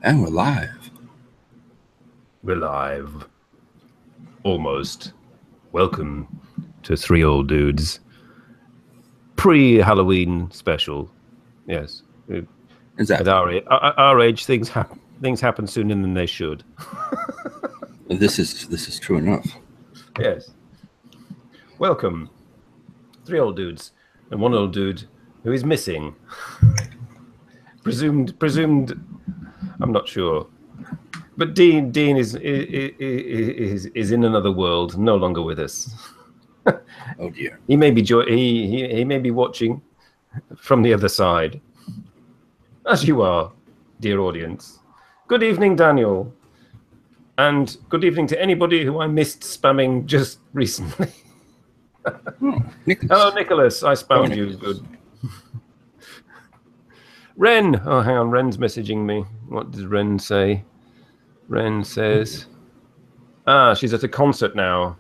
And we're live. We're live. Almost. Welcome to Three Old Dudes. Pre-Halloween special. Yes. Exactly. At our age, things happen sooner than they should. This is true enough. Yes. Welcome. Three old dudes and one old dude who is missing. Presumed. I'm not sure. But Dean is in another world, no longer with us. Oh dear. He may be he may be watching from the other side, as you are, dear audience. Good evening, Daniel, and good evening to anybody who I missed spamming just recently. Oh, Nicholas. Hello, Nicholas. I spammed you. Good. Ren. Oh, hang on. Ren's messaging me. What does Ren say? Ren says, she's at a concert now.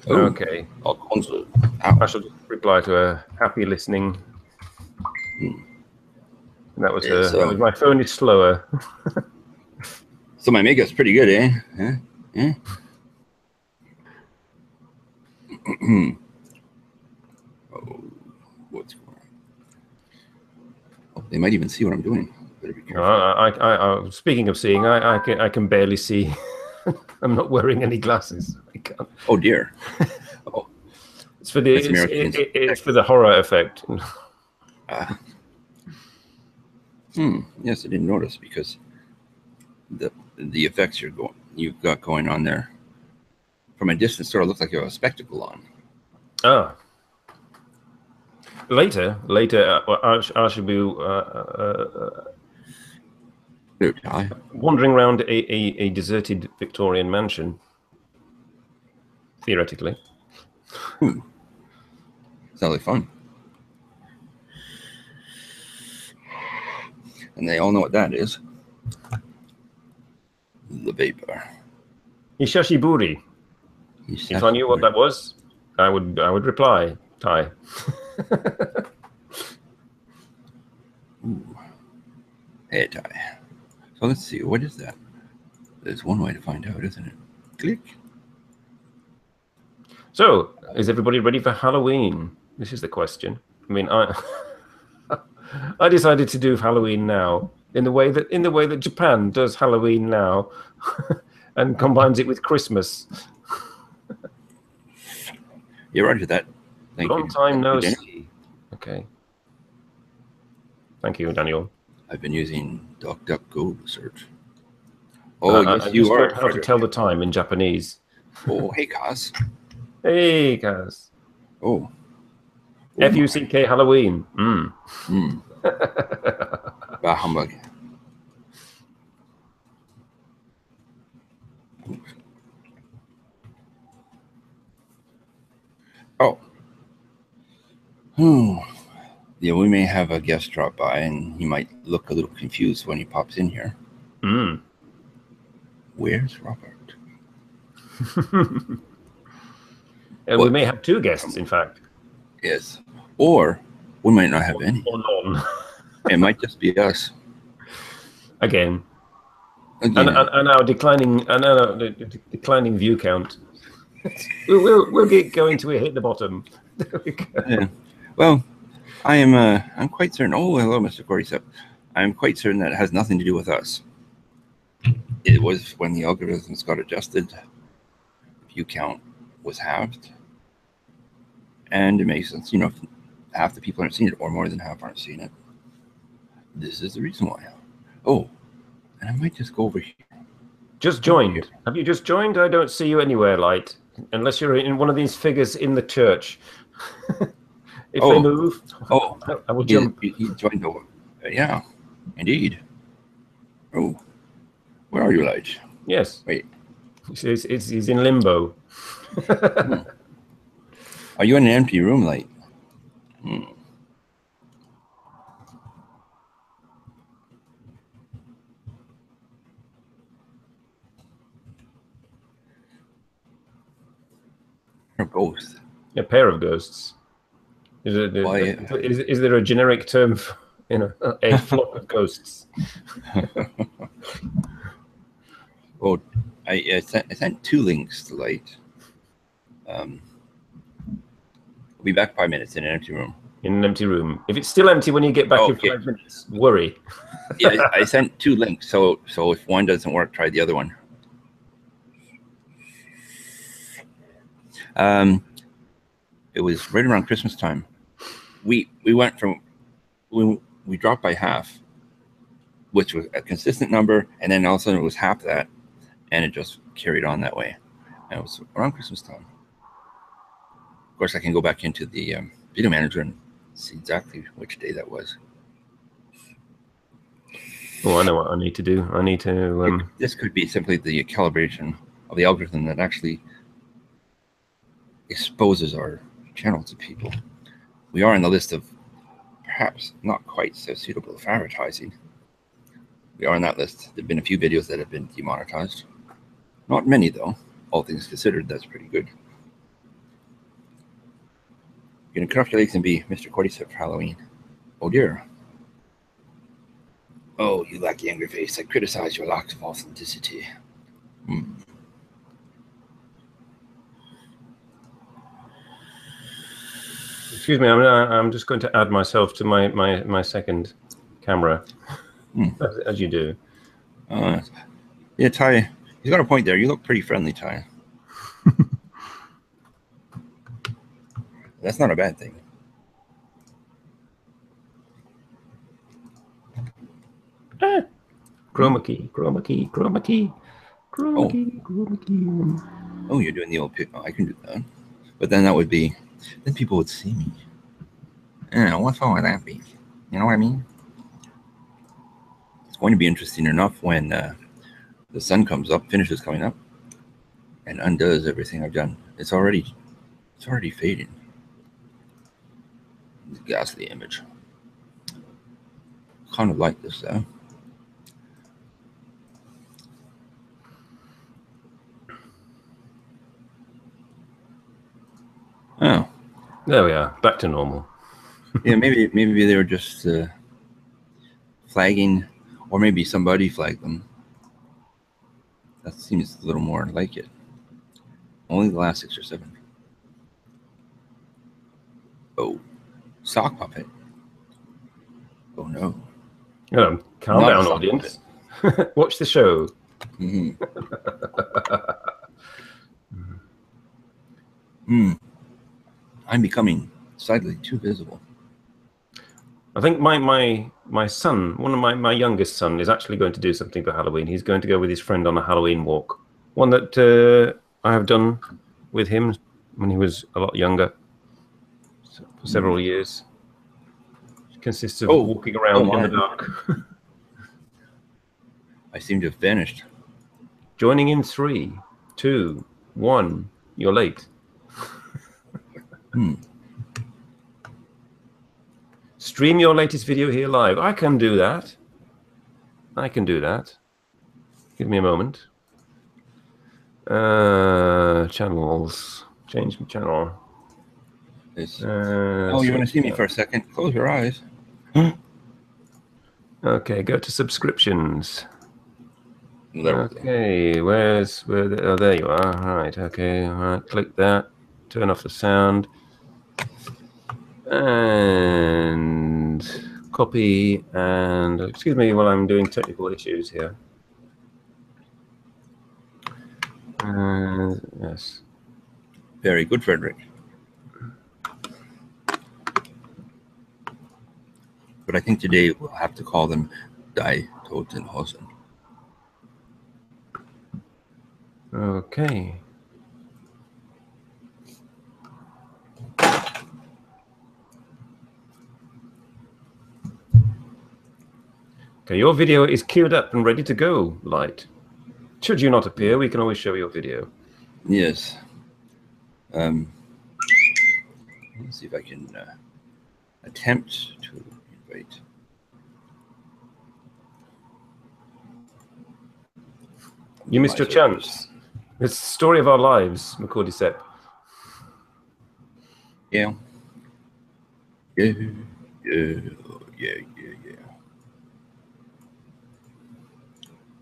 Oh, okay. A concert. I shall just reply to her. Happy listening. That was her. So, my phone is slower. So my makeup's pretty good, eh? Huh? Oh, what's going on? Oh, they might even see what I'm doing. Better be careful. Speaking of seeing, I can barely see. I'm not wearing any glasses. I can't. Oh dear. Oh, it's for the it's for the horror effect. Yes, I didn't notice because the effects you've got going on there from a distance sort of looks like you have a spectacle on. Ah. Later, I should be wandering around a deserted Victorian mansion. Theoretically. Sounds like fun. And they all know what that is. The vapor. Hishashiburi. If I knew what that was, I would reply, Thai. Ooh. Hey, Thai. So let's see, what is that? There's one way to find out, isn't it? Click. So, is everybody ready for Halloween? This is the question. I mean, I decided to do Halloween now in the way that Japan does Halloween now, and combines it with Christmas. You're right with that. Thank you. Long time no see. Okay. Thank you, Daniel. I've been using DuckDuckGo to search. Oh, yes, you are. How to tell the time in Japanese. Oh, hey, Kaz. Hey, Kaz. Oh. F-U-C-K Halloween. Bah humbug. Oh. Yeah, we may have a guest drop by, and he might look a little confused when he pops in here. Where's Robert? We may have two guests, in fact. Yes. Or we might not have any. Or none. It might just be us. Again. And our declining view count. We'll get going till we hit the bottom. There we go. Yeah. Well, I'm quite certain. Oh, hello, Mr. Cordyceps. I'm quite certain that it has nothing to do with us. It was when the algorithms got adjusted, view count was halved, and it makes sense. You know, half the people aren't seeing it, or more than half aren't seeing it. This is the reason why. Oh, and I might just go over here. Just joined. Have you just joined? I don't see you anywhere, Light. Unless you're in one of these figures in the church. If they move, I will jump. He joined over. Yeah, indeed. Oh, where are you, Light? Yes. Wait. He's in limbo. Are you in an empty room, Light? A ghost. A pair of ghosts. Is there a generic term for a flock of ghosts? I sent 2 links to Light. We'll be back 5 minutes in an empty room. In an empty room. If it's still empty when you get back in 5 minutes, worry. Yeah, I sent 2 links. So if one doesn't work, try the other one. It was right around Christmas time. We went from we dropped by half, which was a consistent number, and then all of a sudden it was half that, and it just carried on that way. And it was around Christmas time. Of course, I can go back into the video manager and see exactly which day that was. Oh, I know what I need to do. I need to... This could be simply the calibration of the algorithm that actually exposes our channel to people. We are on the list of perhaps not quite so suitable for advertising. We are on that list. There have been a few videos that have been demonetized. Not many, though. All things considered, that's pretty good. You're going to cut off your legs and be Mr. Cordyceps for Halloween. Oh, dear. Oh, you lack the angry face. I criticize your lack of authenticity. Excuse me, I'm just going to add myself to my second camera, as you do. Yeah, Ty, you got a point there. You look pretty friendly, Ty. That's not a bad thing. Chroma key, chroma key, chroma key, chroma key, chroma key. Oh, you're doing the old pick. Oh, I can do that. But then that would be, then people would see me. Yeah, what's wrong with that be? You know what I mean? It's going to be interesting enough when the sun comes up, finishes coming up, and undoes everything I've done. It's already fading. It's a ghastly image. Kind of like this though. Oh, there we are, back to normal. Yeah, maybe they were just flagging, or maybe somebody flagged them. That seems a little more like it. Only the last 6 or 7. Oh, sock puppet. Oh no. Calm Not down, audience. Watch the show. I'm becoming slightly too visible. I think my son, one of my youngest son, is actually going to do something for Halloween. He's going to go with his friend on a Halloween walk. One that I have done with him when he was a lot younger, for several years. It consists of walking around in the dark. I seem to have vanished. Joining in 3, 2, 1. You're late. Stream your latest video here live. I can do that. I can do that. Give me a moment. Channels. Change my channel. Oh, you want to see me for a second? Close your eyes. Okay, go to subscriptions. Literally. Okay, oh, there you are. All right, okay. All right, click that. Turn off the sound. And copy, and excuse me while I'm doing technical issues here. Yes. Very good, Frederick. But I think today we'll have to call them Die Totenhausen. Okay. Okay, your video is queued up and ready to go, Light. Should you not appear, we can always show your video. Yes. Let's see if I can attempt to invite. You missed your chance. It's the story of our lives, McCordyceps. Yeah. Yeah.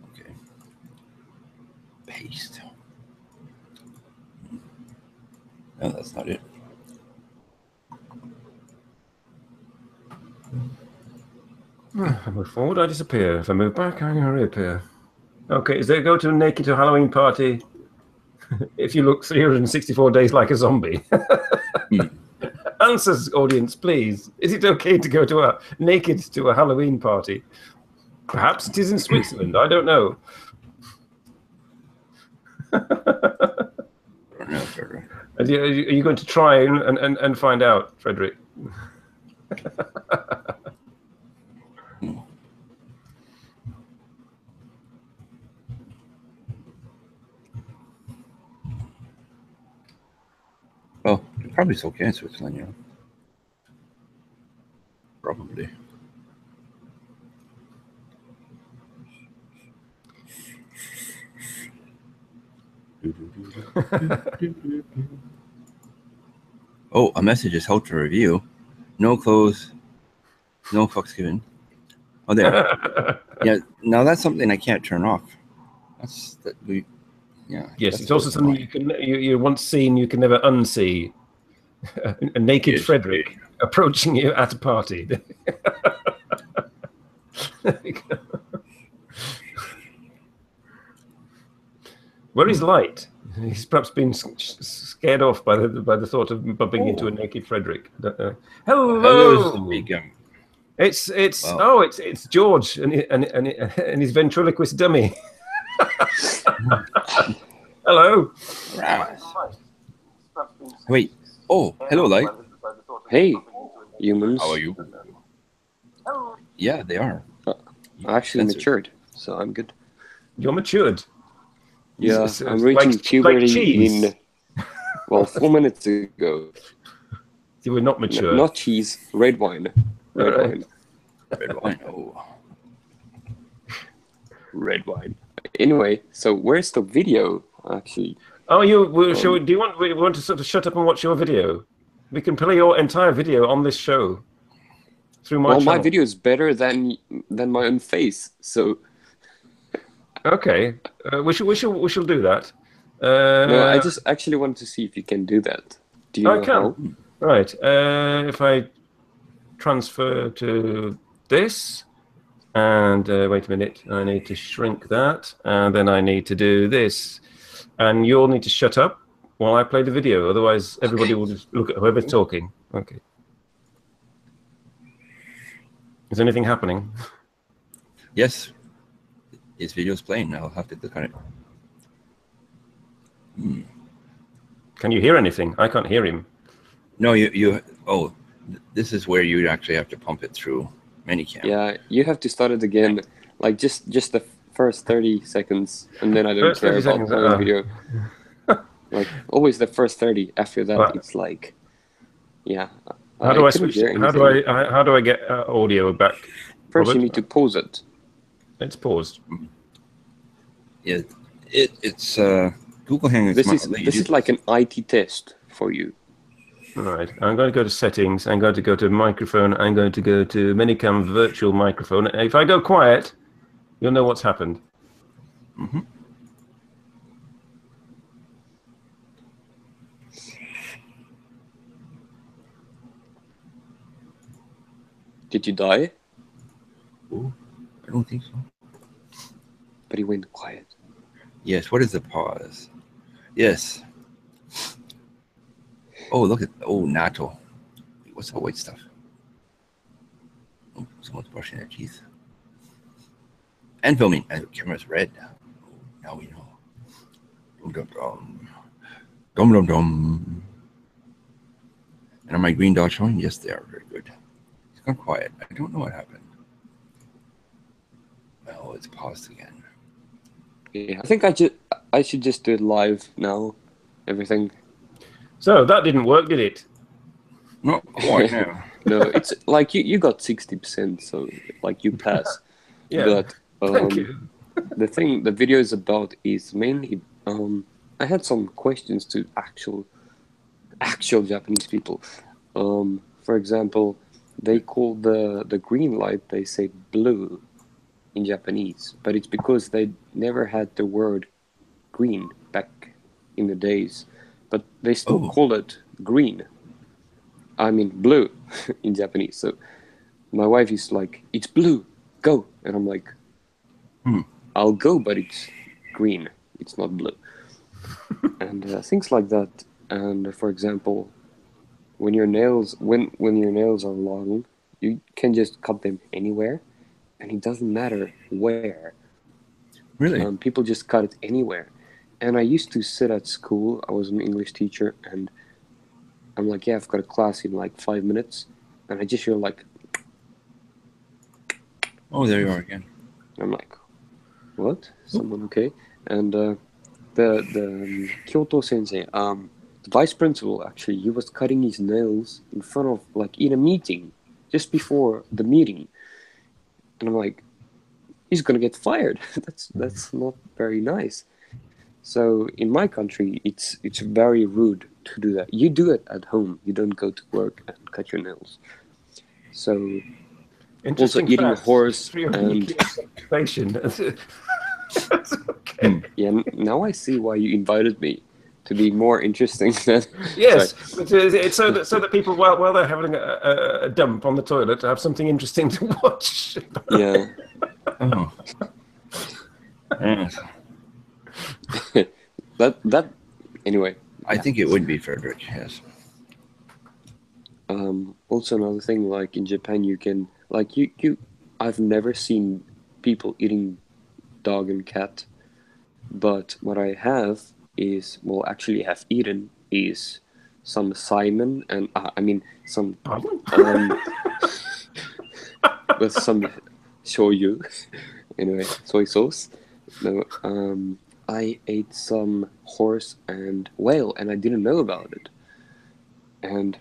Okay. paste. No, that's not it. If I move forward, I disappear. If I move back, I reappear. Okay, is there go to naked to a Halloween party if you look 364 days like a zombie? Answers, audience, please. Is it okay to go to a naked to a Halloween party? Perhaps it is in Switzerland. I don't know. Are you going to try and find out, Frederick? Well, probably still can in Switzerland, you know. Probably. Oh, a message is held to review. No clothes, no fucks given. Oh, there. Yeah, now that's something I can't turn off. That's that we. Yeah. Yes, it's also something you once seen, you can never unsee. A naked Frederick approaching you at a party. Where is Light? He's perhaps been scared off by the thought of bumping into a naked Frederick. Hello. It's wow. It's George and his ventriloquist dummy. Hello. Right. Wait. Oh, hello, Light. Hey, humans. How are you? Yeah, they are. I actually matured, so I'm good. You're matured. Yeah, I'm reaching puberty in, well, 4 minutes ago. You were not mature. No, not cheese, red wine. Red wine. Red wine, oh. Red wine. Anyway, so where's the video, actually? Oh, do you want to sort of shut up and watch your video? We can play your entire video on this show through my channel. My video is better than my own face, so... Okay, we shall do that. No, I just actually wanted to see if you can do that. Do you know how? Right. If I transfer to this, and wait a minute, I need to shrink that, and then I need to do this, and you'll need to shut up while I play the video. Otherwise, everybody will just look at whoever's talking. Okay. Is anything happening? Yes. His video's playing. I'll have to click on it. Can you hear anything? I can't hear him. No, you. Oh, this is where you actually have to pump it through Minicam. Yeah, you have to start it again. Like just the first 30 seconds, and then I don't care about the video. Like always the first 30. After that, it's like, yeah. How do I switch? How do I get audio back? First, Robert? You need to pause it. It's paused. Yeah, it's Google Hangouts. This is like an IT test for you. All right. I'm going to go to settings. I'm going to go to microphone. I'm going to go to Minicam virtual microphone. If I go quiet, you'll know what's happened. Mm-hmm. Did you die? Oh, I don't think so. But he went quiet. Yes, what is the pause? Yes. Oh, look at, natto. What's that white stuff? Oh, someone's brushing their teeth. And filming. And the camera's red. Oh, now we know. Dum-dum-dum. Dum-dum-dum. And are my green dots showing? Yes, they are. Very good. It's gone quiet. I don't know what happened. Oh, it's paused again. Yeah, I think I should just do it live now. Everything. So that didn't work, did it? No, quite now. No, it's like you got 60%, so like you pass. Yeah. But thank you. the video is about is mainly I had some questions to actual Japanese people. For example, they call the green light, they say blue in Japanese, but it's because they never had the word green back in the days, but they still Oh. call it green. I mean blue in Japanese. So my wife is like, "It's blue, go," and I'm like, "I'll go, but it's green. It's not blue." And things like that. And for example, when your nails are long, you can just cut them anywhere, and it doesn't matter where. Really? People just cut it anywhere. And I used to sit at school. I was an English teacher, and I'm like, "Yeah, I've got a class in like 5 minutes," and I just hear like, Oh, there you are again. I'm like, "What? Someone okay?" And the Kyoto sensei, the vice principal, actually, he was cutting his nails in front of, like, in a meeting, just before the meeting, and I'm like, he's gonna get fired. That's not very nice. So in my country, it's very rude to do that. You do it at home. You don't go to work and cut your nails. So also Interesting eating a fact. horse Free of and occupation. That's okay. yeah. Now I see why you invited me, to be more interesting than Yes, sorry. it's so that people, while they're having a dump on the toilet, have something interesting to watch. Yeah. Oh. Yes. that anyway. I think it would be Frederick, yes. Also another thing, like in Japan, you can like I've never seen people eating dog and cat, but what I have is, well, actually have eaten is some salmon and I mean some with some shoyu, anyway, soy sauce. No, I ate some horse and whale, and I didn't know about it. And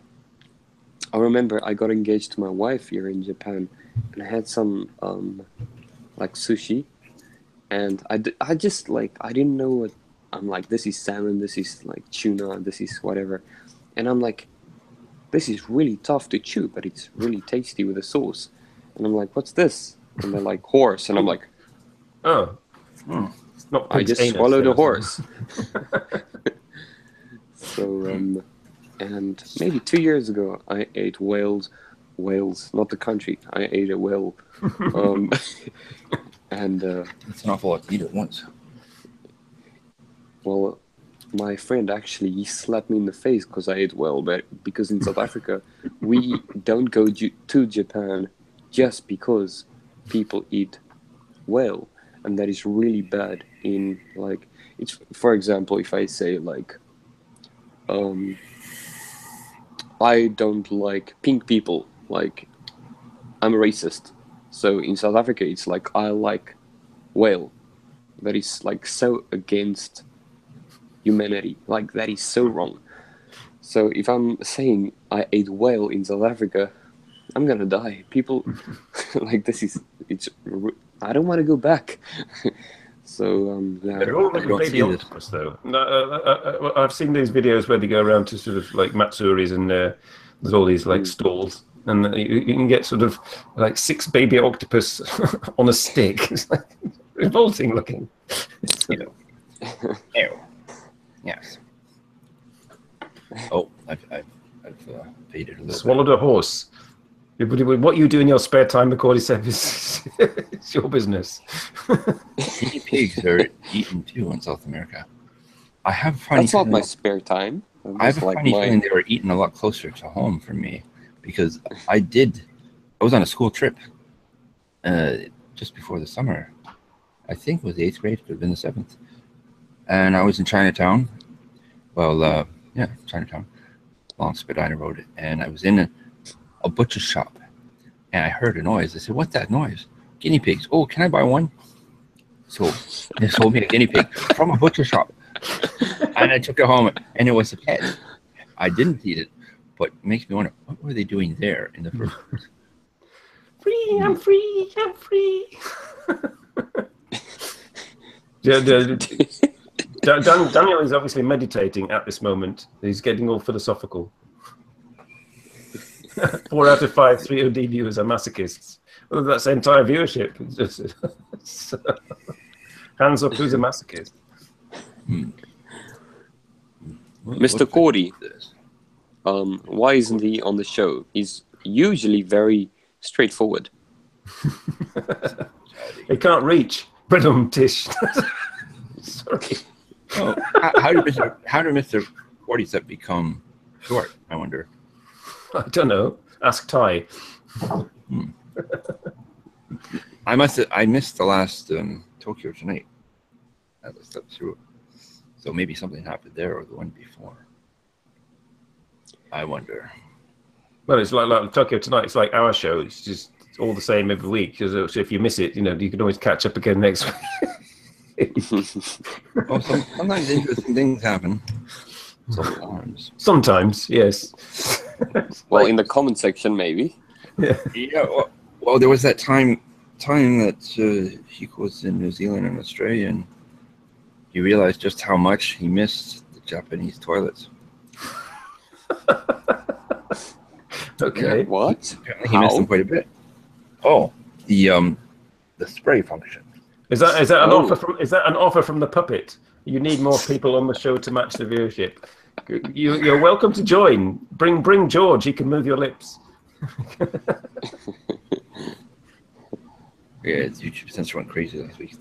I remember I got engaged to my wife here in Japan, and I had some like sushi, and I just like, I didn't know what, I'm like, this is salmon, this is like tuna, this is whatever, and I'm like, this is really tough to chew, but it's really tasty with the sauce. And I'm like, what's this? And they're like, horse, and I'm like, Oh, Hmm. it's not I pig's just anus, swallowed then, a horse. So and maybe 2 years ago I ate Wales, not the country. I ate a whale, and It's an awful lot to eat at once. well, my friend actually, he slapped me in the face because I ate whale, but because in South Africa we don't go to Japan just because people eat whale, and that is really bad. In like, it's, for example, if I say like, I don't like pink people, like I'm a racist. So in South Africa, it's like, I like whale. That is like so against humanity. Like, that is so wrong. So if I'm saying I ate whale in South Africa, I'm gonna die. People like, this is, I don't want to go back. So yeah. They're all I like don't baby see this. octopus, though. No, I've seen these videos where they go around to sort of like Matsuris, and there's all these like stalls, and you can get sort of like 6 baby octopus on a stick. It's like revolting looking. Ew. Ew. Yes. Oh, I've faded a little Swallowed a horse. What you do in your spare time, Macaulay said, is it's your business. bit. Guinea pigs are eaten too in South America. I have a funny That's not my feeling, spare time. I have That's a like funny my, feeling they were eaten a lot closer to home for me, because I was on a school trip just before the summer. I think it was the 8th grade, could have been the 7th. And I was in Chinatown. Well, yeah, Chinatown, along Spadina Road. And I was in a butcher shop, and I heard a noise. I said, "What's that noise?" "Guinea pigs." "Oh, can I buy one?" So they sold me a guinea pig from a butcher shop. And I took it home, and it was a pet. I didn't eat it, but it makes me wonder, what were they doing there in the first place? Free, I'm free, I'm free. Daniel is obviously meditating at this moment. He's getting all philosophical. 4 out of 5 3OD viewers are masochists. Well, that's the entire viewership. Hands up, who's a masochist? Mr. Cordy, why isn't he on the show? He's usually very straightforward. He can't reach. Tish. Sorry. Oh, how did Mr. Cordyceps become short? I wonder. I don't know. Ask Ty. I missed the last Tokyo Tonight. As I stepped through it. So maybe something happened there or the one before. I wonder. Well, it's like Tokyo Tonight. It's like our show. It's just all the same every week. So if you miss it, you can always catch up again next week. Sometimes interesting things happen. Sometimes, yes. Well, in the comment section, maybe. Yeah. Well, there was that time that he was in New Zealand and Australia, and he realized just how much he missed the Japanese toilets. Okay. Yeah, what? Apparently he missed them quite a bit. Oh, the spray function. Is that an offer from the puppet? You need more people on the show to match the viewership. You're welcome to join. Bring George. He can move your lips. Yeah, YouTube sensor went crazy last week.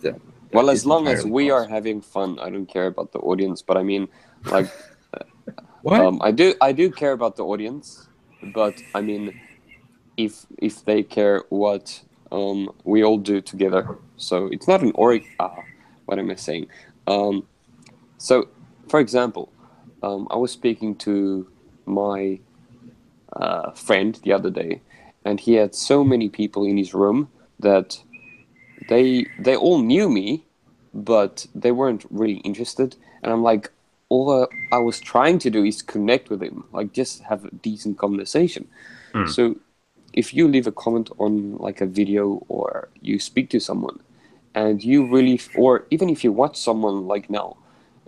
Well, as long as we are having fun, I don't care about the audience. But I mean, like, what? I do care about the audience. But I mean, if they care what we all do together, so it's not an what am I saying? So, for example, I was speaking to my friend the other day, and he had so many people in his room that they all knew me, but they weren't really interested. And I'm like, all I was trying to do is connect with him, like just have a decent conversation. So if you leave a comment on like a video or you speak to someone and you really, or even if you watch someone like now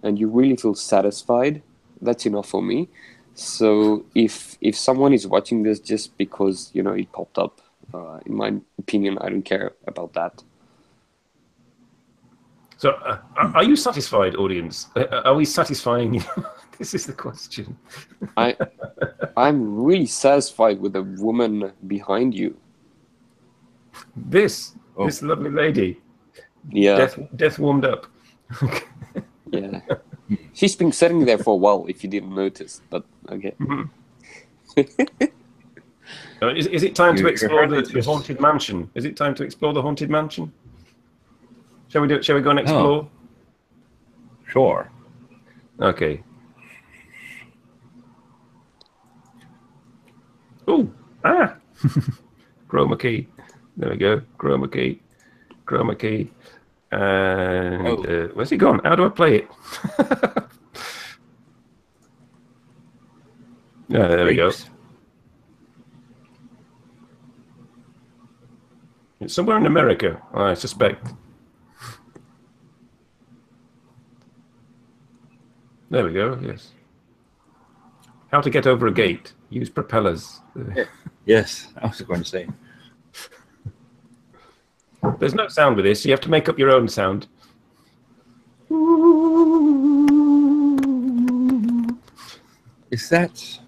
and you really feel satisfied, that's enough for me. So if someone is watching this just because, it popped up, in my opinion, I don't care about that. So, are you satisfied, audience? Are we satisfying you? This is the question. I'm really satisfied with the woman behind you. This lovely lady. Yeah. Death warmed up. Yeah. She's been sitting there for a while, if you didn't notice. But okay. Is it time to explore the haunted mansion? Is it time to explore the haunted mansion? Shall we do it? Shall we go and explore? Sure. Okay. Oh, chroma key. There we go. Chroma key. And where's he gone? How do I play it? There we go. It's somewhere in America, I suspect. There we go, yes. How to get over a gate. Use propellers. Yes, I was going to say. There's no sound with this. You have to make up your own sound. Is that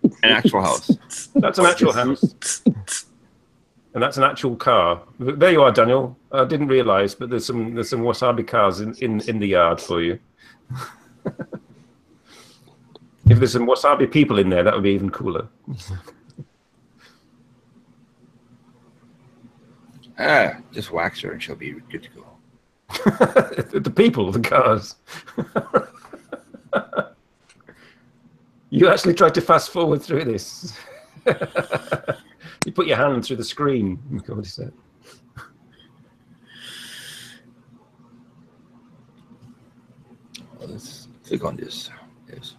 an actual house? That's an actual house. And that's an actual car. There you are, Daniel. I didn't realise, but there's some wasabi cars in the yard for you. If there's some wasabi people in there, that would be even cooler. Just wax her and she'll be good to go. The people, the cars. You actually tried to fast forward through this. You put your hand through the screen. What is that? Let's click on this. Yes.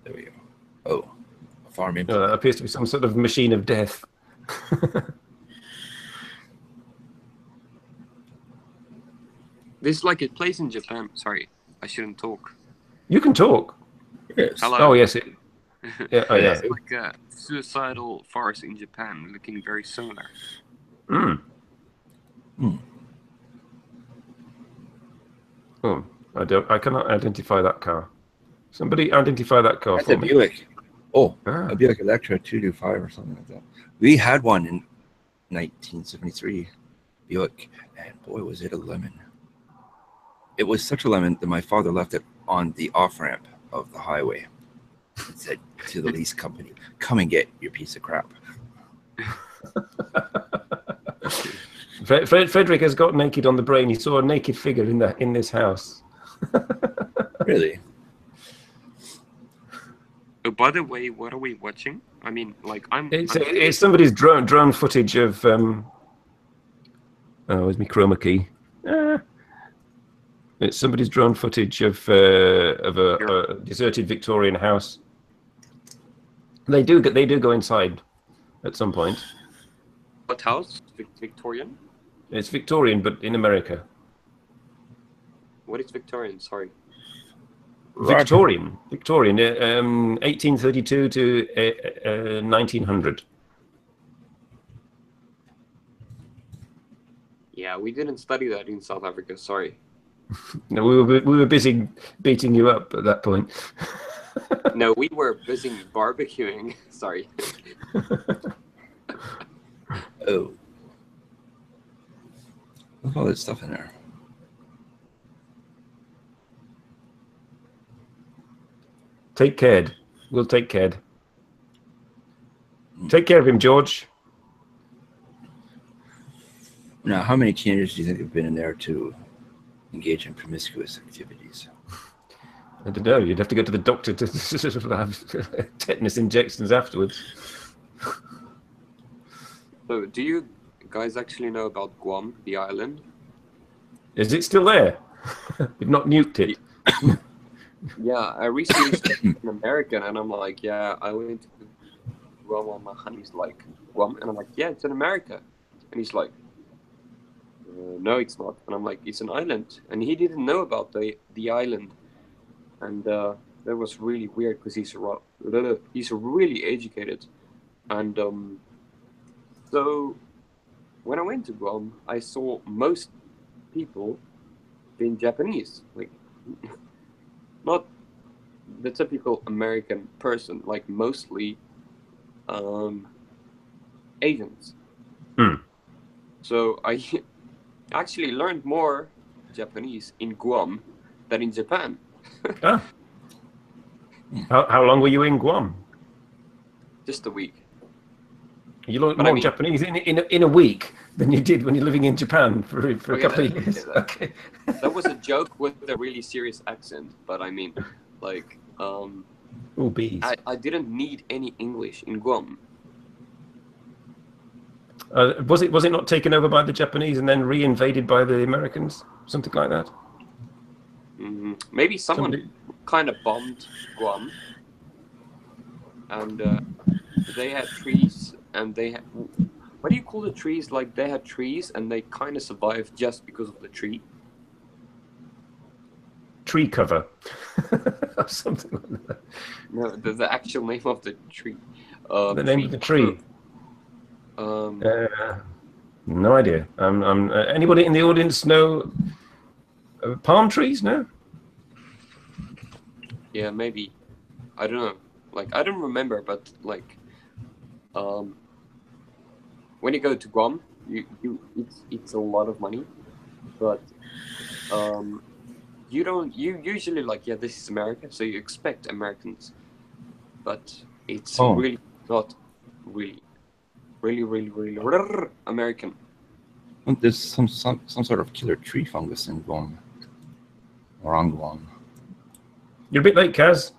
There we go. Oh, a farm in. That appears to be some sort of machine of death. This is like a place in Japan. Sorry, I shouldn't talk. You can talk. Yes. Hello. Oh, yes. Yeah. Oh, yeah. It's like a suicidal forest in Japan, looking very similar. Oh, I cannot identify that car. Somebody identify that car That's for a me. Buick. Oh, Ah. a Buick Electra 225 or something like that. We had one in 1973, Buick, and boy, was it a lemon. It was such a lemon that my father left it on the off-ramp of the highway. He said to the lease company, come and get your piece of crap. Frederick has got naked on the brain. He saw a naked figure in this house. Really? Oh, by the way, what are we watching? I mean, like, It's somebody's drone footage of oh, where's my chroma key? It's somebody's drone footage of a deserted Victorian house. They do go inside at some point. What house? Victorian? It's Victorian, but in America. What is Victorian? Sorry. Victorian, 1832 to 1900. Yeah, we didn't study that in South Africa. Sorry. No, we were busy beating you up at that point. No, we were busy barbecuing. Sorry. Oh. Look at all that stuff in there. Take care. We'll take care. Take care of him, George. Now, how many teenagers do you think have been in there to engage in promiscuous activities? I don't know. You'd have to go to the doctor to sort of have tetanus injections afterwards. So, do you guys actually know about Guam, the island? Is it still there? We've not nuked it. Yeah, I recently studied an American, and I'm like, yeah, I went to Guam on my honey's like, Guam? And I'm like, yeah, it's in America. And he's like, no, it's not. And I'm like, it's an island. And he didn't know about the island. And that was really weird because he's really educated. And so when I went to Guam, I saw most people being Japanese. Like, not the typical American person, like mostly Asians. So I actually learned more Japanese in Guam than in Japan. Ah. How long were you in Guam? Just a week. You learned more Japanese in a week than you did when you're living in Japan for a couple of years. Okay. That was a joke with a really serious accent, but I mean, like, oh, bees. I didn't need any English in Guam. Was it not taken over by the Japanese and then re-invaded by the Americans? Something like that? Maybe someone kind of bombed Guam, and they had trees, and they had, what do you call the trees? Like, they had trees, and they kind of survived just because of the tree. Tree cover. Something like that. No, the actual name of the tree. The name of the tree. No idea. Anybody in the audience know palm trees? No. Yeah, maybe. I don't know. Like, I don't remember, but like, when you go to Guam, it's a lot of money, but you usually, like, yeah, this is America, so you expect Americans, but it's really not really American. There's some sort of killer tree fungus in Guam. Or on Guam. You're a bit late, Kaz.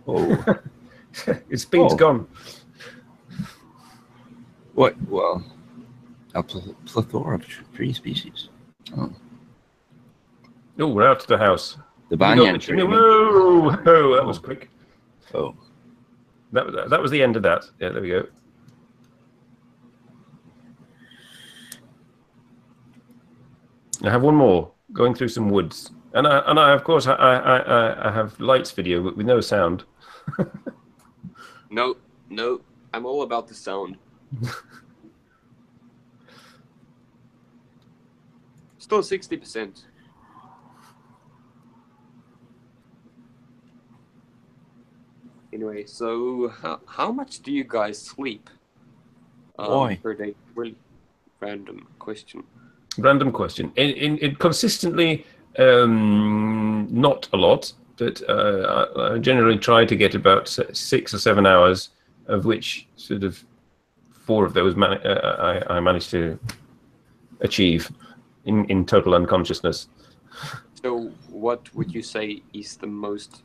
Oh. Its speed's gone. What? Well, a plethora of tree species. Oh. Oh, we're out to the house. The banyan tree. Whoa, that was quick. Oh. That was the end of that. Yeah, there we go. I have one more, going through some woods. And I of course, I have lights video with no sound. No, I'm all about the sound. Still 60%. Anyway, so how much do you guys sleep Why? per day? Really random question. Random question. In consistently, not a lot, but I generally try to get about 6 or 7 hours, of which sort of 4 of those I managed to achieve in total unconsciousness. So, what would you say is the most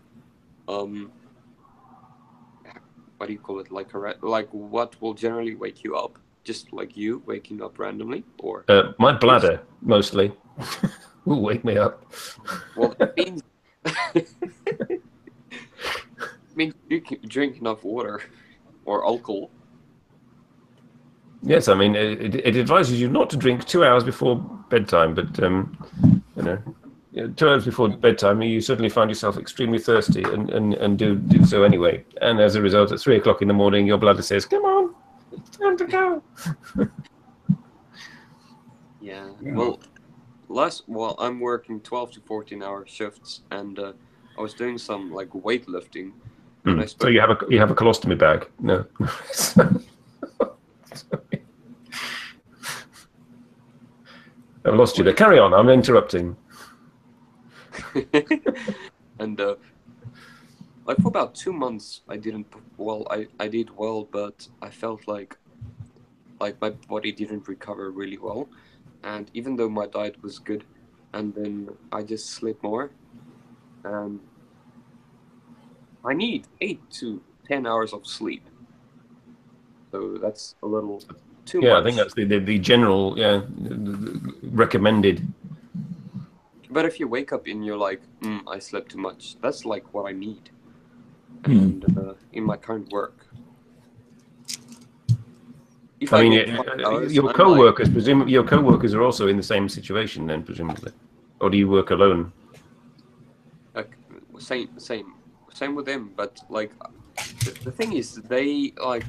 what do you call it? Like what will generally wake you up? Just like you waking up randomly, or My bladder mostly will wake me up. well, that means means you can drink enough water or alcohol. Yes, I mean it advises you not to drink 2 hours before bedtime, but you know, 2 hours before bedtime, you suddenly find yourself extremely thirsty and do so anyway. And as a result, at 3 o'clock in the morning, your bladder says, "Come on, it's time to go." Yeah. Yeah. Well, I'm working 12 to 14-hour shifts, and I was doing some like weightlifting, and I So spoke. you have a colostomy bag? No. I've lost you there. Carry on. I'm interrupting. And like for about 2 months, I didn't. Well, I did well, but I felt like my body didn't recover really well, and even though my diet was good, and then I just slept more, and I need 8 to 10 hours of sleep, so that's a little too Yeah, much. I think that's the general the recommended. But if you wake up and you're like, I slept too much, that's like what I need. And in my current work, if I I mean, get 5 hours, your I'm like, co-workers, presumably, your co-workers are also in the same situation, then, presumably, or do you work alone? like same with them. But like, the thing is, they like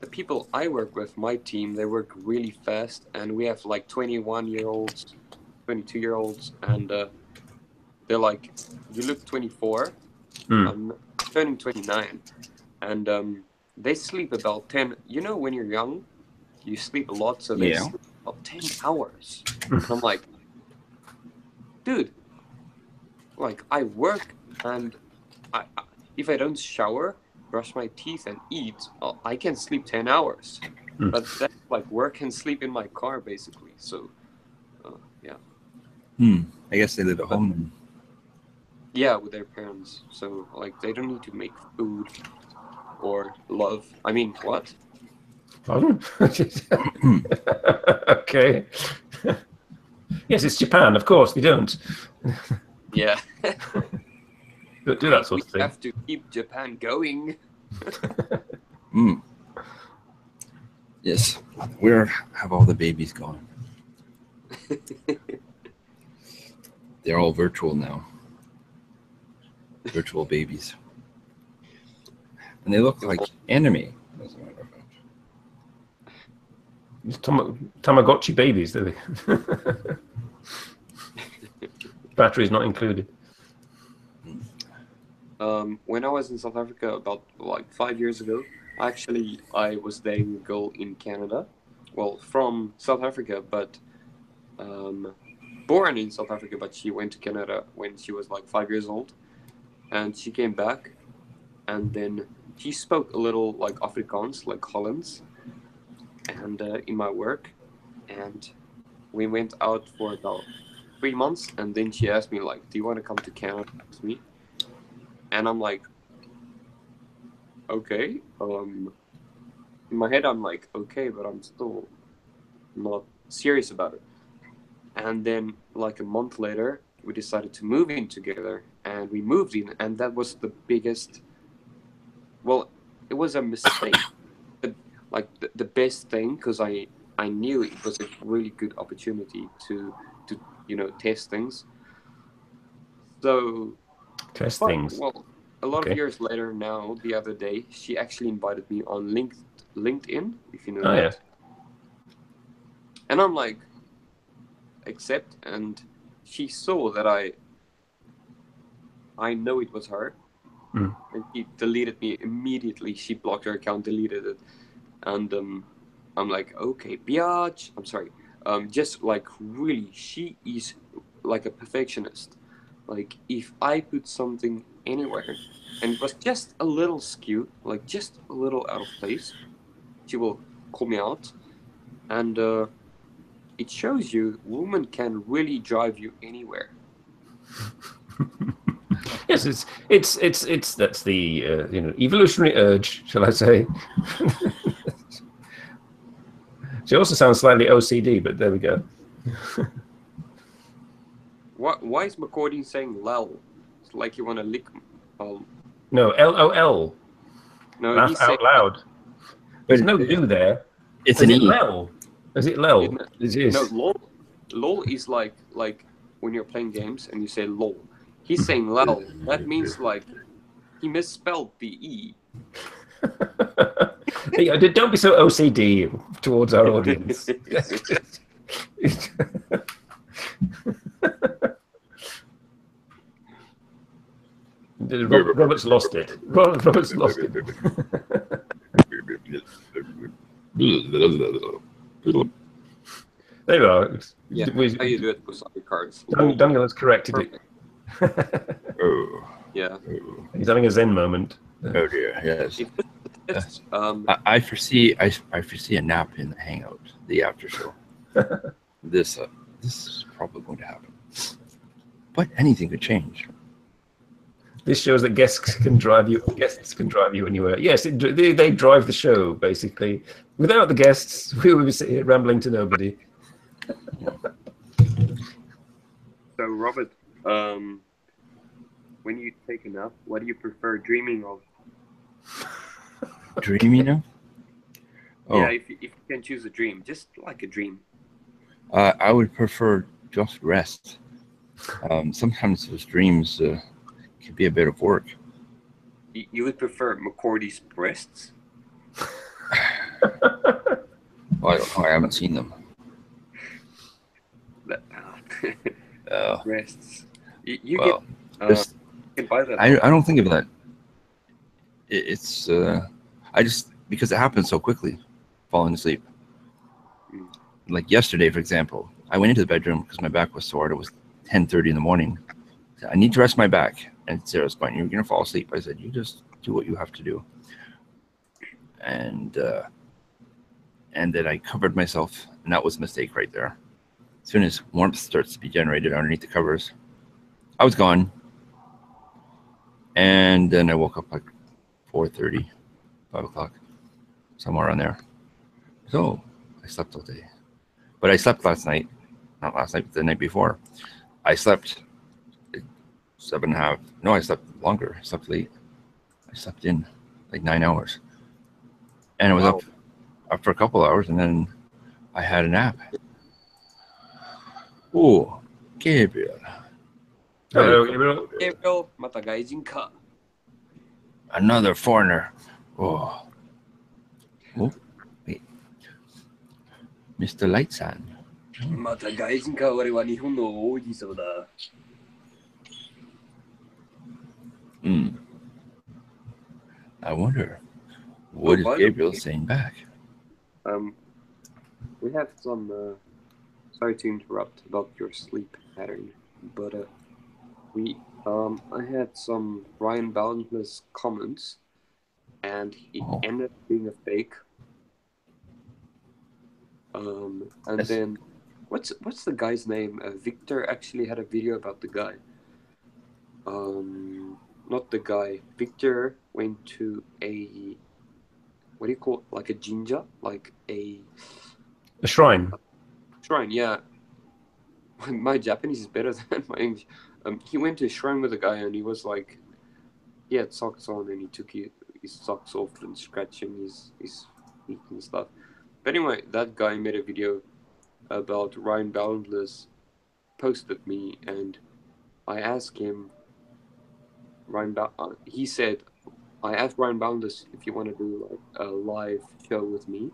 the people I work with, my team, they work really fast, and we have like 21-year-olds, 22-year-olds, and they're like, you look 24. I'm turning 29, and they sleep about 10. You know, when you're young, you sleep a lot, so they Yeah. sleep about 10 hours. And I'm like, dude, like I work, and if I don't shower, brush my teeth, and eat, I can sleep 10 hours. But that's like work and sleep in my car, basically. So, yeah. I guess they live at home then. Yeah, with their parents. So, like, they don't need to make food or love. I mean, what? Pardon? Okay. Yes, it's Japan, of course. We don't Yeah. do that sort We of thing. have to keep Japan going. Yes. Where have all the babies gone? They're all virtual now. Virtual babies. And they look like anime, as a matter of fact. It's Tamagotchi babies, do they? Batteries not included. When I was in South Africa about like 5 years ago, actually, I was dating a girl in Canada. Well, from South Africa, but born in South Africa, but she went to Canada when she was like 5 years old. And she came back, and then she spoke a little like Afrikaans, like Hollands, and in my work. And we went out for about 3 months, and then she asked me like, "Do you want to come to Canada with me?" And I'm like, "Okay." In my head, I'm like, "Okay," but I'm still not serious about it. And then, like a month later, we decided to move in together, and we moved in, and that was the biggest. Well, it was a mistake, but like the best thing, because I knew it was a really good opportunity to test things. So, Test things. well, a lot of Okay. years later now, the other day, she actually invited me on LinkedIn, if you know Oh, yeah. that. And I'm like, accept, and she saw that I know it was her, Mm. and she deleted me immediately. She blocked her account, deleted it, and I'm like, okay, biatch. I'm sorry. Just like really, she is like a perfectionist. Like if I put something anywhere and it was just a little skewed, like just a little out of place, she will call me out, and it shows you women can really drive you anywhere. Yes, it's that's the evolutionary urge, shall I say? She also sounds slightly OCD, but there we go. Why is McCordy saying lol? It's like you want to lick. No, LOL. No, Laugh he's saying out loud. There's no U there. It's Is an it E. lel? Is it lel? It is. No, lol. Lol is like when you're playing games and you say lol. He's saying lol. That means like he misspelled the E. Hey, don't be so OCD towards our audience. Robert's lost it. Robert's lost it. There you are. Yeah, how you do it with other cards. Daniel has corrected it. Oh, Yeah. He's having a Zen moment. oh dear, yes. I I foresee a nap in the hangout, the after show. This is probably going to happen, but anything could change. This shows that guests can drive you anywhere. Yes, they drive the show basically. Without the guests, we would be sitting here rambling to nobody. So Robert, when you take a nap, what do you prefer dreaming of? Dreaming of? Oh, Yeah, if you can choose a dream, just like a dream. I would prefer just rest. Sometimes those dreams can be a bit of work. You would prefer McCordy's breasts? Well, I don't know. I haven't seen them. Breasts. You Well, get. You can buy that. I don't think of that. It's I just because it happens so quickly, falling asleep. Like yesterday, for example, I went into the bedroom because my back was sore. It was 10:30 in the morning. I need to rest my back. And Sarah's going, "You're gonna fall asleep." I said, "You just do what you have to do." And then I covered myself, and that was a mistake right there. As soon as warmth starts to be generated underneath the covers, I was gone. And then I woke up like 4:30, 5 o'clock, somewhere around there. So I slept all day. But I slept last night, not last night, but the night before. I slept 7.5. No, I slept longer. I slept late. I slept in like 9 hours. And I was up for a couple hours, and then I had a nap. Oh, Gabriel. Hello, Gabriel. Gabriel, mata gaijin ka? Another foreigner. Oh, wait. Mr. Lightsan. Mata gaijin ka? Ore wa Nihon no oujisou da. I wonder, what is Gabriel saying back? We have some. Sorry to interrupt about your sleep pattern, but I had some Ryan Boundless comments, and it ended up being a fake. And Yes. then, what's the guy's name? Victor actually had a video about the guy. Not the guy. Victor went to a, what do you call it? Like a jinja, like a shrine. Shrine. Yeah. My Japanese is better than my English. He went to a shrine with a guy, and he was like, he had socks on, and he took his socks off and scratching his feet and stuff. But anyway, that guy made a video about Ryan Boundless, posted me, and I asked him. He said, I asked Ryan Boundless if you want to do like a live show with me,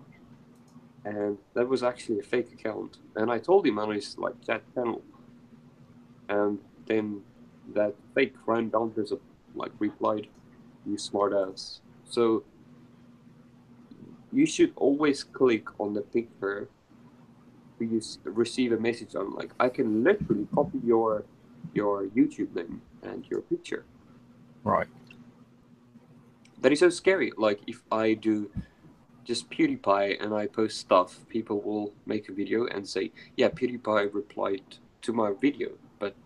and that was actually a fake account. And I told him on his like chat channel, and then that fake Ryan Boundless like replied, you smartass. So you should always click on the picture you receive a message on. Like, I can literally copy your YouTube name and your picture. Right. That is so scary. Like, if I do just PewDiePie and I post stuff, people will make a video and say, yeah, PewDiePie replied to my video, but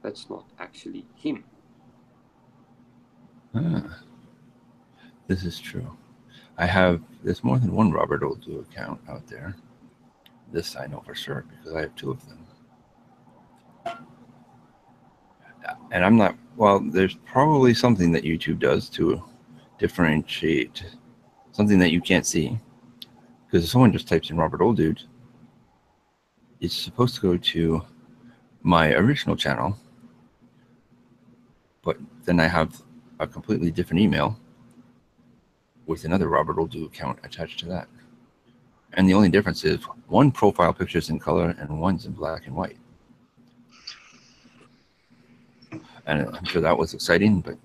that's not actually him. Ah, this is true. There's more than one Robert Oldu account out there. This I know for sure because I have 2 of them. And I'm not, well, there's probably something that YouTube does to differentiate something that you can't see. Because if someone just types in Robert Oldude, it's supposed to go to my original channel, but then I have a completely different email with another Robert Oldu account attached to that. And the only difference is one profile picture is in color and one's in black and white. And I'm sure that was exciting, but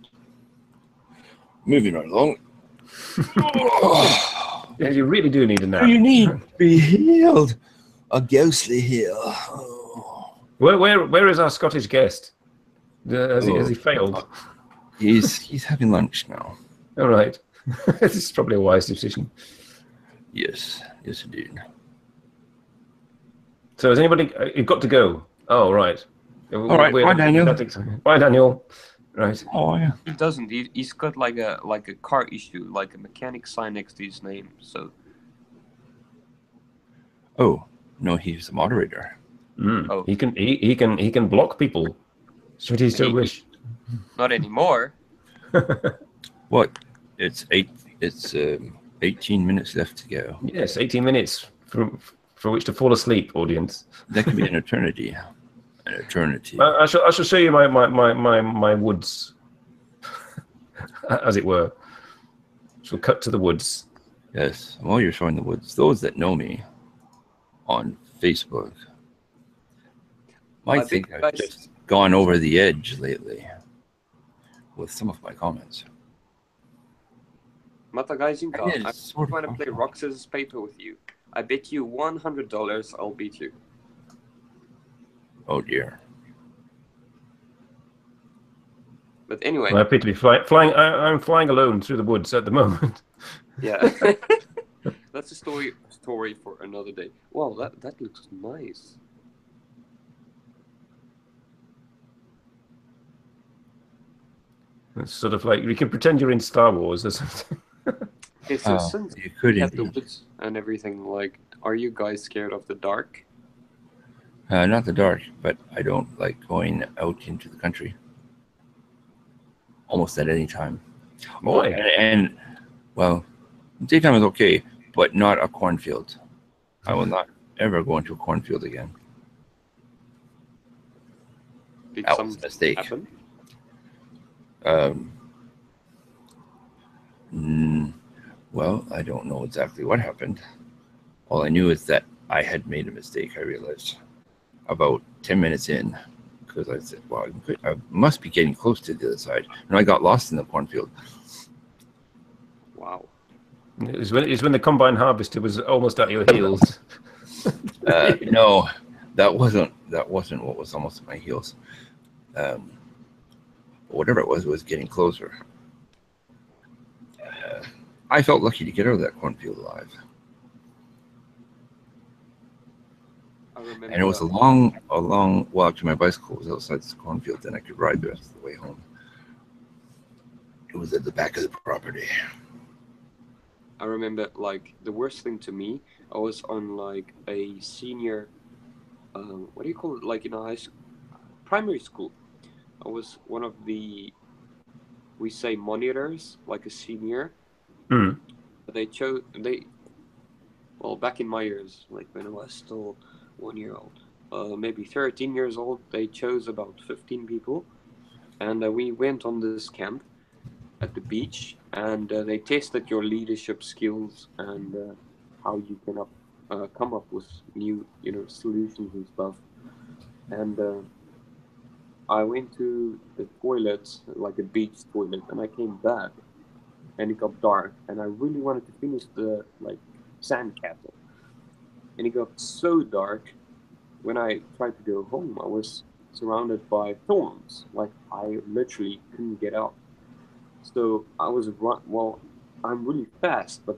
moving right along. Yeah, you really do need a nap. You need to be healed. A ghostly heal. Oh. Where is our Scottish guest? Has he failed? He's having lunch now. All right. This is probably a wise decision. Yes, indeed. So has anybody? You've got to go. Oh, right. All right. Bye, Daniel. Bye, Daniel. Right. Oh yeah. He doesn't. He's got like a car issue, like a mechanic sign next to his name. So. Oh no, he's the moderator. Oh. He can block people. Should he so wish? Not anymore. What? It's 18 minutes left to go. Yes, 18 minutes for which to fall asleep, audience. That could be an eternity. An eternity. I shall show you my woods, as it were. Shall cut to the woods. Yes, while you're showing the woods, those that know me on Facebook might think I've just gone over the edge lately with some of my comments. Mata Gaijinka, I sort of want to play rock, scissors, paper with you. I bet you $100 I'll beat you. Oh dear. But anyway. I pity flying. I'm flying alone through the woods at the moment. Yeah. That's a story for another day. Wow, that looks nice. It's sort of like you can pretend you're in Star Wars or something. Okay, so since you could have the woods and everything, like, are you guys scared of the dark? Not the dark, but I don't like going out into the country almost at any time. Why? And well, daytime is okay, but not a cornfield. I will not ever go into a cornfield again. Did That was a mistake. happen? Well, I don't know exactly what happened. All I knew is that I had made a mistake, I realized, about 10 minutes in, because I said, well, I must be getting close to the other side. And I got lost in the cornfield. Wow. It's when the combine harvester was almost at your heels. No, that wasn't what was almost at my heels. Whatever it was getting closer. I felt lucky to get out of that cornfield alive. I remember. And it was a long walk to my bicycle. It was outside this cornfield, then I could ride the rest of the way home. It was at the back of the property. I remember, like, the worst thing to me, I was on, like, a senior, what do you call it, like, in a primary school. I was one of the, we say, monitors, like a senior. Mm. Well, back in my years, like when I was still 1 year old, maybe 13 years old, they chose about 15 people. And we went on this camp at the beach, and they tested your leadership skills and how you can come up with new, solutions and stuff. And I went to the toilet, like a beach toilet, and I came back, and it got dark, and I really wanted to finish the sandcastle, and it got so dark. When I tried to go home, I was surrounded by thorns. Like I literally couldn't get out. So I was well. I'm really fast, but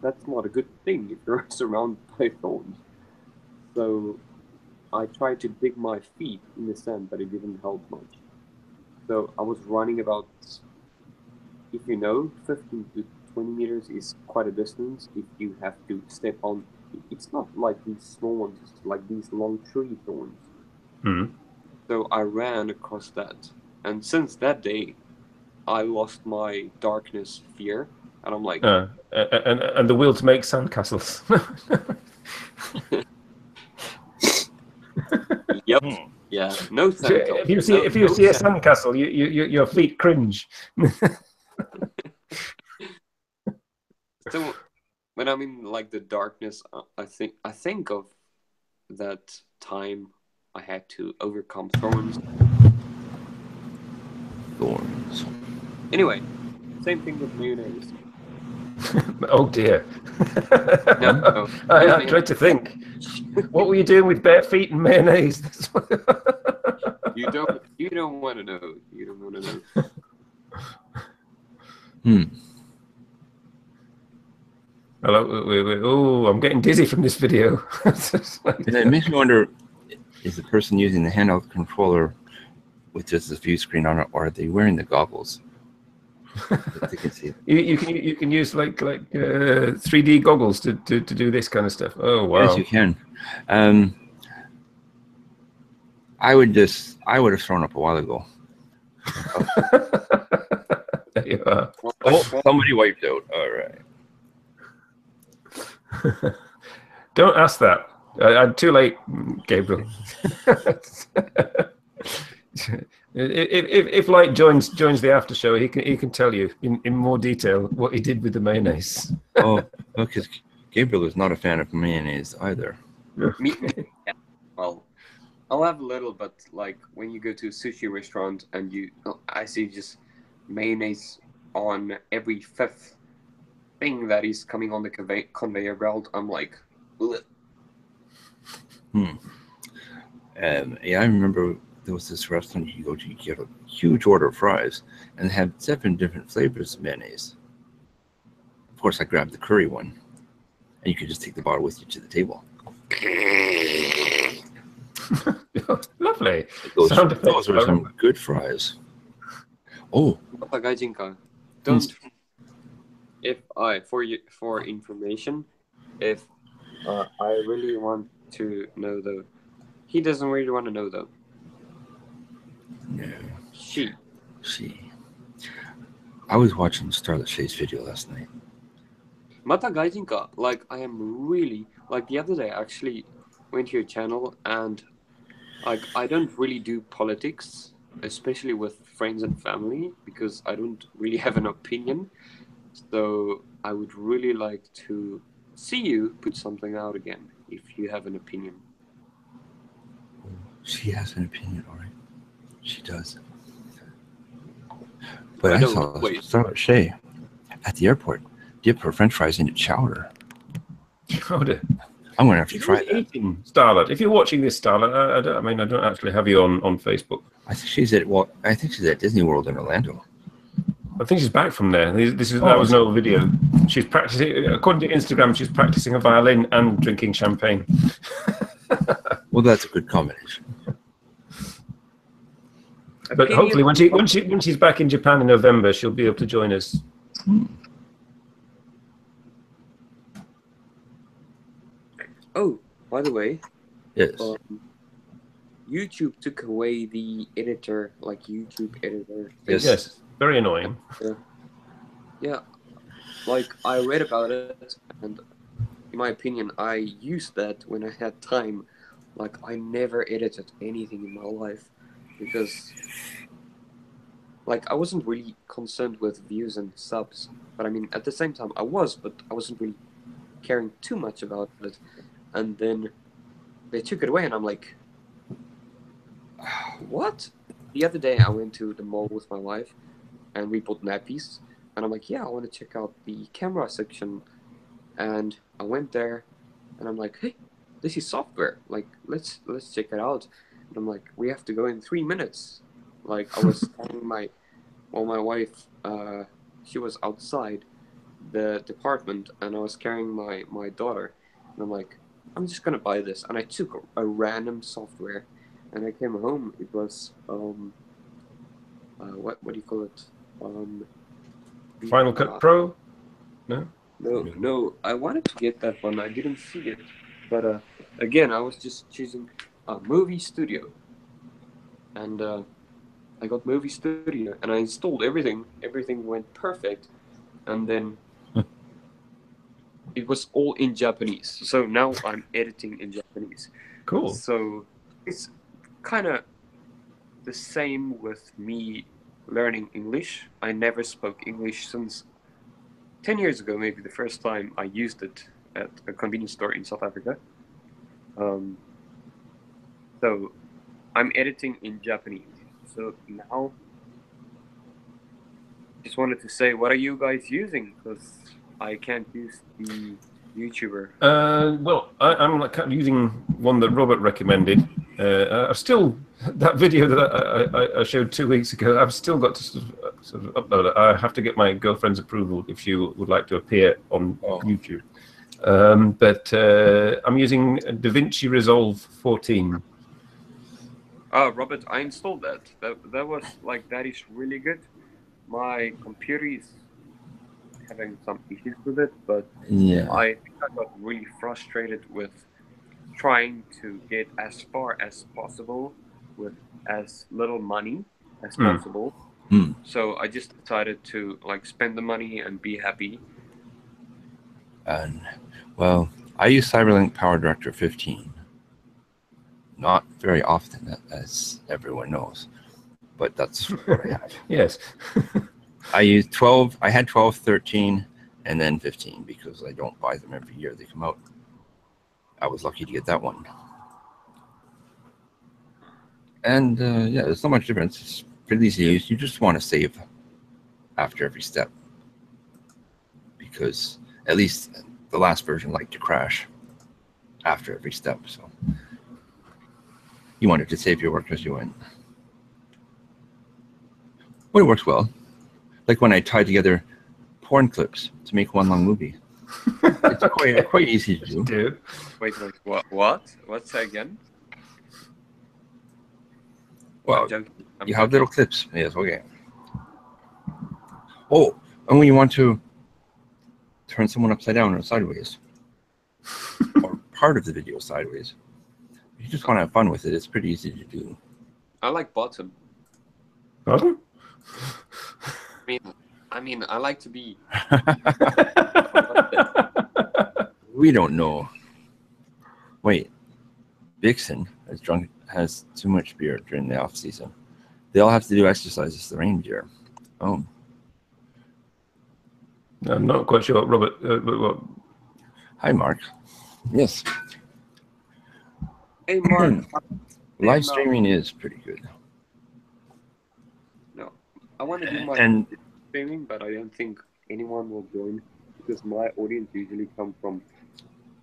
that's not a good thing if you're surrounded by thorns. So I tried to dig my feet in the sand, but it didn't help much. So I was running about, if you know, 15 to 20 meters is quite a distance if you have to step on. It's not like these small ones, it's like these long tree thorns. Mm. So I ran across that. And since that day, I lost my darkness fear. And I'm like, and the will to make sandcastles. yep, yeah, no sandcastle. If you see a sandcastle, your feet cringe. So when I'm in like the darkness, I think of that time I had to overcome thorns. Thorns. Anyway, same thing with mayonnaise. Oh dear. No. I tried to think. What were you doing with bare feet and mayonnaise? You don't want to know. You don't want to know. Hello. Oh, I'm getting dizzy from this video. It makes me wonder: is the person using the handheld controller with just the view screen on it, or are they wearing the goggles? They can see. You can use like 3D goggles to do this kind of stuff. Oh wow! Yes, you can. I would have thrown up a while ago. There you are. Oh, somebody wiped out. All right. Don't ask that. I'm too late, Gabriel. If Light joins the after show, he can tell you in more detail what he did with the mayonnaise. Oh, because Gabriel is not a fan of mayonnaise either. Me, yeah. Well, I'll have a little, but like when you go to a sushi restaurant and I see just mayonnaise on every fifth thing that is coming on the conveyor belt, I'm like, ugh. Yeah, I remember there was this restaurant you go to, you get a huge order of fries, and they had 7 different flavors of mayonnaise. Of course, I grabbed the curry one, and you could just take the bottle with you to the table. Lovely. Those were some good fries. Oh, don't. If for information, if I really want to know though, he doesn't really want to know though. No. She. I was watching Starlet Shay's video last night. Mata gaijinka, like I am really like the other day I actually went to your channel and like I don't really do politics, especially with friends and family, because I don't really have an opinion. So I would really like to see you put something out again if you have an opinion. She has an opinion, all right. She does. But I saw Starlet Shay at the airport dip her French fries into chowder. Chowder. I'm going to have to try that. Eating Starlet. If you're watching this, Starlet, I don't actually have you on Facebook. I think she's at Disney World in Orlando. I think she's back from there. That was no video. She's practicing, according to Instagram, she's practicing a violin and drinking champagne. Well, that's a good combination. But hopefully, when she's back in Japan in November, she'll be able to join us. Oh, by the way, yes. YouTube took away the editor, like YouTube editor. Yes. Very annoying. Yeah. Like I read about it, and in my opinion, I used that when I had time. Like I never edited anything in my life because, like, I wasn't really concerned with views and subs. But I mean, at the same time, I was, but I wasn't really caring too much about it. And then they took it away, and I'm like, what? the other day I went to the mall with my wife, and we bought nappies. And I'm like, yeah, I want to check out the camera section. And I went there, and I'm like, hey, this is software. Like, let's check it out. And I'm like, we have to go in 3 minutes. Like, I was telling my wife, she was outside the department, and I was carrying my daughter, and I'm like, I'm just gonna buy this. And I took a random software, and I came home. It was what do you call it? Final Cut Pro? No? No, I wanted to get that one. I didn't see it, but again, I was just choosing Movie Studio, and I got Movie Studio, and I installed everything. Everything went perfect, and then it was all in Japanese. So now I'm editing in Japanese. Cool. So it's kind of the same with me learning English. I never spoke English since 10 years ago, maybe the first time I used it at a convenience store in South Africa. So I'm editing in Japanese. So now, just wanted to say, what are you guys using? Because I can't use the YouTuber. Well, I'm like kind of using one that Robert recommended. I've still, that video that I showed 2 weeks ago, I've still got to sort of upload it. I have to get my girlfriend's approval if she would like to appear on YouTube. But I'm using DaVinci Resolve 14. Robert, I installed that. That was like, that is really good. My computer is having some issues with it, but Yeah. I think I got really frustrated with trying to get as far as possible with as little money as possible. So I just decided to like spend the money and be happy. And well, I use CyberLink Power Director 15. Not very often, as everyone knows, but that's what I have. Yes. I use 12. I had 12, 13, and then 15 because I don't buy them every year. They come out. I was lucky to get that one. And yeah, there's not much difference. It's pretty easy to use. You just want to save after every step because at least the last version liked to crash after every step. So you wanted to save your work as you went. But it works well. Like when I tie together porn clips to make one long movie. It's quite easy to do. Dude. Wait, what? What's that again? Well, you have little clips. Yes, okay. Oh, and when you want to turn someone upside down or sideways, or part of the video sideways, you just want to have fun with it. It's pretty easy to do. I like bottom. Pardon? I mean, I like to be. We don't know. Wait, Vixen has too much beer during the off season. They all have to do exercises. The reindeer. Oh. I'm not quite sure, Robert. What? Hi, Mark. Yes. Hey, Mark. Live streaming is pretty good. No, I want to do my streaming, but I don't think anyone will join because my audience usually come from,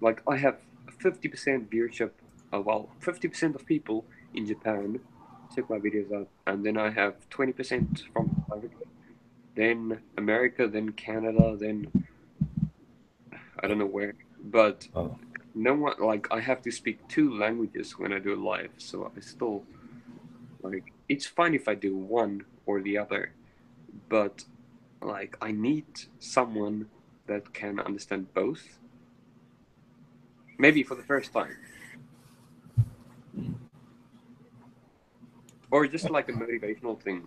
like, I have 50% viewership. Well, 50% of people in Japan check my videos out, and then I have 20% from Africa, then America, then Canada, then I don't know where, but no one, like, I have to speak 2 languages when I do live, so I still, like, it's fine if I do one or the other, but like, I need someone that can understand both, maybe for the first time. Or just like a motivational thing.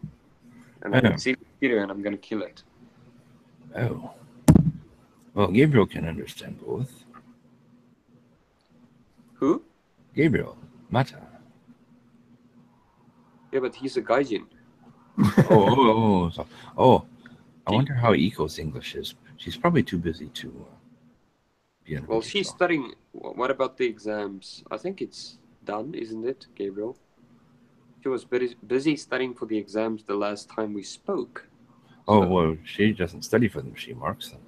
And I see the computer and I'm going to kill it. Oh. Well, Gabriel can understand both. Who? Gabriel. Mata. Yeah, but he's a gaijin. I wonder how Eco's English is. She's probably too busy to be in a Well, she's studying. What about the exams? I think it's done, isn't it, Gabriel? she was busy studying for the exams the last time we spoke. Oh, well, she doesn't study for them. She marks them.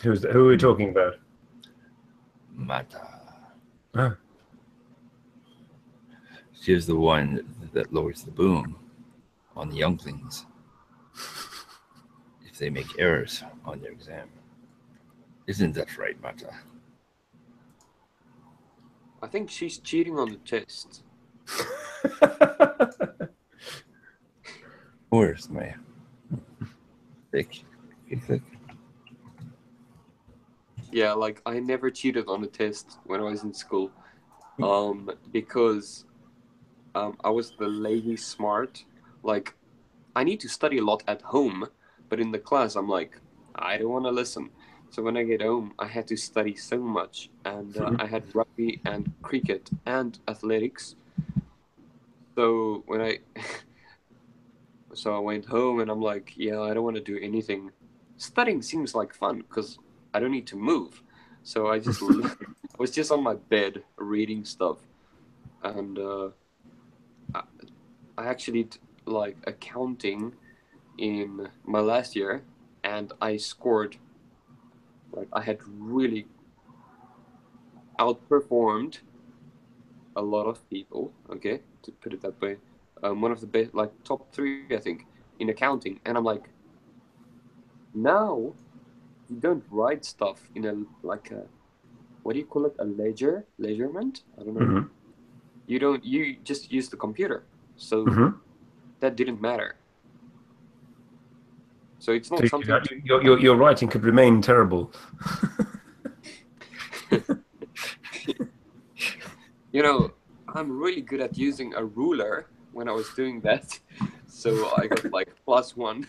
Who are we talking about? Mata. Ah. She is the one that lowers the boom on the younglings if they make errors on their exam. Isn't that right, Mata? I think she's cheating on the test. Where's my thick? Yeah, like I never cheated on a test when I was in school, because I was the lazy smart. Like I need to study a lot at home, but in the class I'm like, I don't want to listen. So when I get home, I had to study so much, and I had rugby and cricket and athletics. So when so I went home and I'm like, yeah, I don't want to do anything. Studying seems like fun because I don't need to move. So I just I was just on my bed reading stuff, and I, I actually did, like accounting in my last year, and I scored. Like I had really outperformed a lot of people. Okay, to put it that way, one of the best, like top three, I think, in accounting. And I'm like, now you don't write stuff in a like a, what do you call it, a ledgerment? I don't know. Mm-hmm. You don't. You just use the computer. So Mm-hmm. that didn't matter. So it's not So something. your writing could remain terrible. You know, I'm really good at using a ruler when I was doing that. So I got like +1.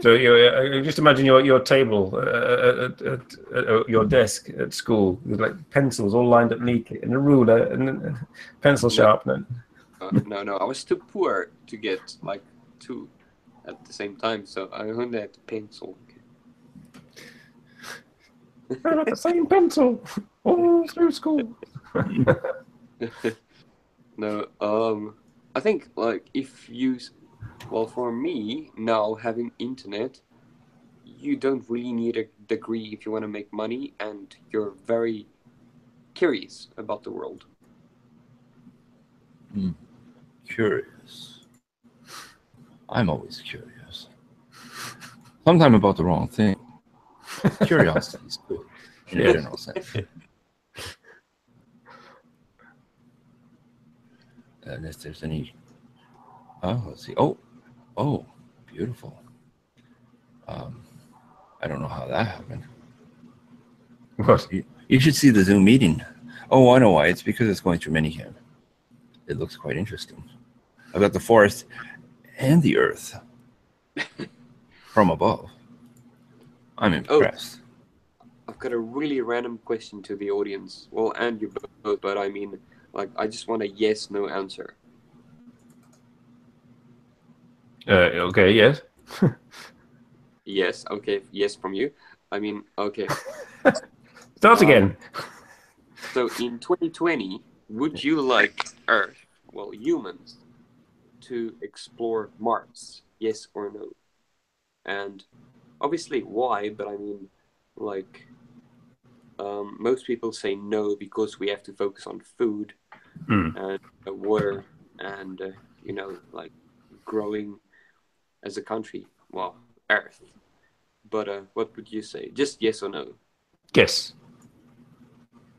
So you just imagine your table at your desk at school with like pencils all lined up neatly and a ruler and a pencil sharpener. No, I was too poor to get like two at the same time, so I only had pencil. I had the same pencil all through school. No, I think like if you, well, for me now having internet, you don't really need a degree if you want to make money and you're very curious about the world. Curious. I'm always curious. Sometimes about the wrong thing. Curiosity is good in a general sense. Unless there's any. Oh, let's see. Oh, beautiful. I don't know how that happened. What? You should see the Zoom meeting. Oh, I know why. It's because it's going through Minicam. It looks quite interesting. I've got the forest and the earth from above. I'm impressed. I've got a really random question to the audience. Well, and you both, but I mean, like, I just want a yes/no answer. Okay, yes. Yes, okay, yes from you. I mean, okay. Start again. So in 2020, would you like Earth, well, humans, to explore Mars? Yes or no? And obviously, why? But I mean, like, most people say no because we have to focus on food and water and, you know, like growing as a country. Well, Earth. But what would you say? Just yes or no? Yes.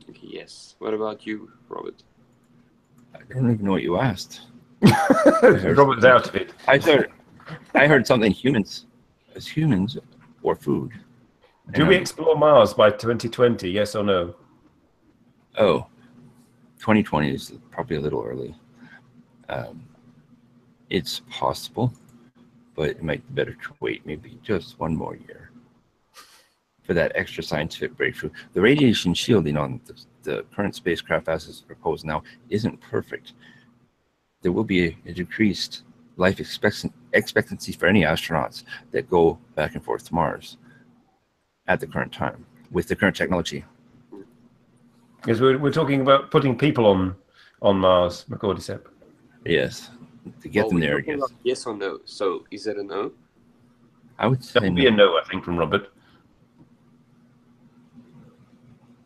Okay, yes. What about you, Robert? I don't even know what you asked. Robert's out of it. I heard something humans or food. Do we explore Mars by 2020? Yes or no? Oh, 2020 is probably a little early. It's possible, but it might be better to wait maybe just one more year for that extra scientific breakthrough. The radiation shielding on the current spacecraft as it's proposed now isn't perfect. There will be a decreased life expectancy for any astronauts that go back and forth to Mars at the current time with the current technology. Because we're talking about putting people on Mars, McCordyceps. Yes. To get them there, yes. Yes or no? So is it a no? I would That say would be a no, I think, from Robert.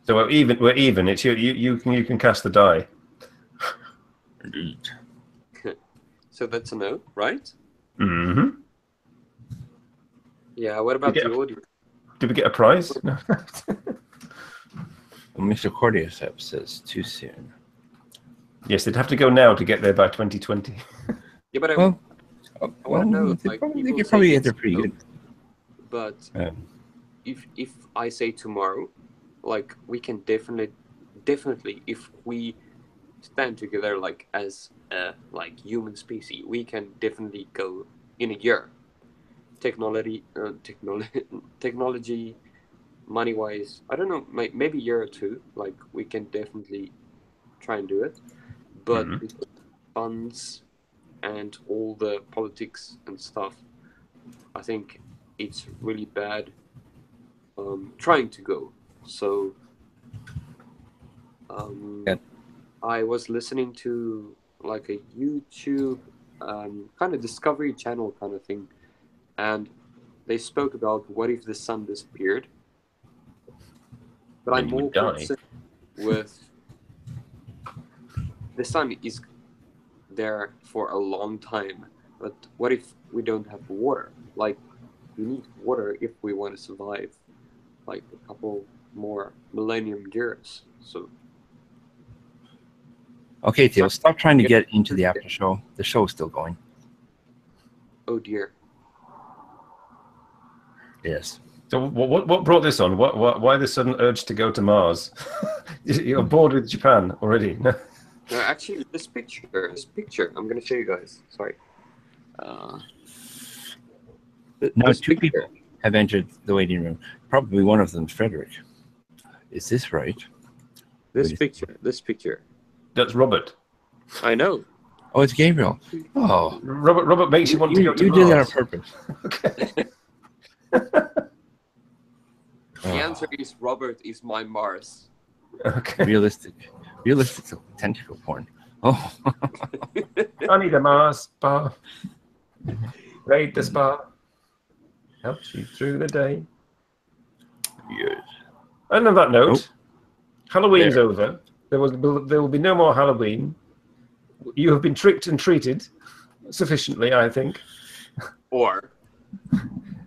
So we're even. We're even. It's you can cast the die. Indeed. So that's a no, right? Mm-hmm. Yeah. What about the audio? Did we get a prize? No. Well, Mr. Cordyceps says too soon. Yes, they'd have to go now to get there by 2020. Yeah, but I Well, want to know. they Like, probably, people could say probably get it's there pretty no, good. But Um, if I say tomorrow, like we can definitely if we stand together like as a like human species, we can definitely go in a year. Technology, money wise, I don't know, maybe a year or two. Like we can definitely try and do it, but Mhm. because funds and all the politics and stuff, I think it's really bad trying to go. So Yeah. I was listening to like a YouTube kind of Discovery Channel kind of thing, and they spoke about what if the sun disappeared. But Then I'm you would more die. concerned with the sun is there for a long time, but what if we don't have water? Like, we need water if we want to survive like a couple more millennium years. So Okay, Theo, stop trying to get into the after show. The show's still going. oh dear. Yes. So what brought this on? Why the sudden urge to go to Mars? You're bored with Japan already. No? No, actually, this picture, I'm gonna show you guys. Sorry. Now, This two picture, people have entered the waiting room. Probably one of them, Frederick. Is this right? this picture. That's Robert. I know. Oh, it's Gabriel. Oh, Robert makes you want to go to you Mars. did that on purpose. Okay. The answer is Robert is my Mars. Okay. Realistic tentacle porn. Oh, I need a Mars spa. Raid the spa. Helps you through the day. yes. And on that note, Halloween's There. over. There will be no more Halloween. You have been tricked and treated sufficiently, I think. Or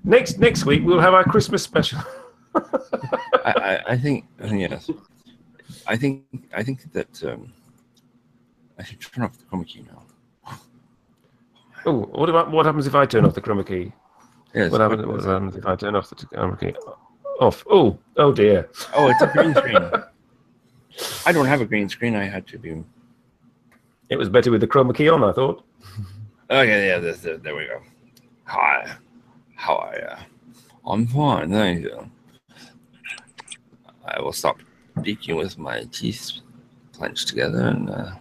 Next week we'll have our Christmas special. I think yes. I think that I should turn off the chroma key now. Oh, what happens if I turn off the chroma key? Yes. What happens if I turn off the chroma key? Off. Oh dear. Oh, it's a green screen. I don't have a green screen. I had to be. It was better with the chroma key on, I thought. Okay, yeah, there we go. Hi, how are you? I'm fine, thank you. I will stop speaking with my teeth clenched together, and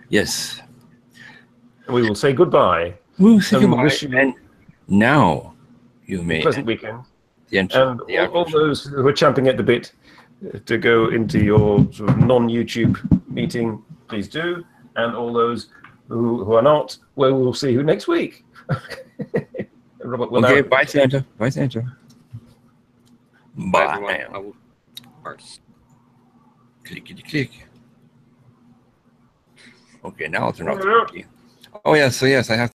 yes, We will say goodbye. we'll say And goodbye. wish you And now you may pleasant weekend. enter And the all after show. those who are champing at the bit to go into your sort of non-YouTube meeting, please do. And all those who are not, well, we'll see you next week. Robert will Okay, now- bye Santa. Bye Santa. bye everyone. Bye. I will Mars. Click. Okay, now I'll turn off the cookie. Oh yeah, so yes, I have